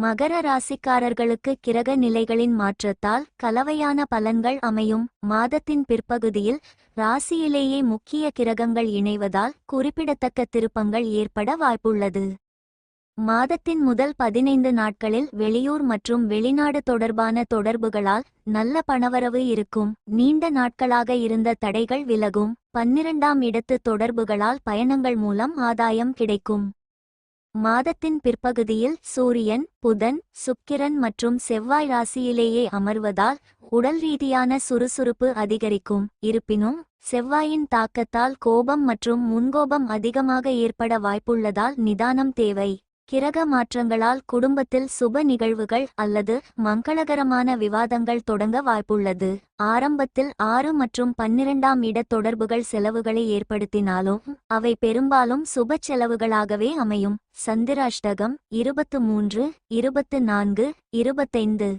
மகர ராசிக்காரர்களுக்கு கிரக நிலைகளின் மாற்றத்தால் கலவையான பலன்கள் அமையும். மாதத்தின் பிற்பகுதியில் ராசியிலேயே முக்கிய கிரகங்கள் இணைவதால் குறிப்பிடத்தக்க திருப்பங்கள் ஏற்பட வாய்ப்புள்ளது. மாதத்தின் முதல் 15 நாட்களில் வெளியூர் மற்றும் வெளிநாடு தொடர்பான தொடர்புகளால் நல்ல பணவரவு இருக்கும். நீண்ட நாட்களாக இருந்த தடைகள் விலகும். 12ஆம் இடத்து தொடர்புகளால் பயணங்கள் மூலம் ஆதாயம் கிடைக்கும். மாதத்தின் பிற்பகுதியில் சூரியன், புதன், சுக்கிரன் மற்றும் செவ்வாய் ராசியிலேயே அமர்வதால் உடல் ரீதியான சுறுசுறுப்பு அதிகரிக்கும். இருப்பினும் செவ்வாயின் தாக்கத்தால் கோபம் மற்றும் முன்கோபம் அதிகமாக ஏற்பட வாய்ப்புள்ளதால் நிதானம் தேவை. கிரக மாற்றங்களால் குடும்பத்தில் சுப நிகழ்வுகள் அல்லது மங்களகரமான விவாதங்கள் தொடங்க வாய்ப்புள்ளது. ஆரம்பத்தில் 6 மற்றும் 12ஆம் இட தொடர்புகள் செலவுகளை ஏற்படுத்தினாலும் அவை பெரும்பாலும் சுப செலவுகளாகவே அமையும். சந்திராஷ்டகம் 23, 24, 25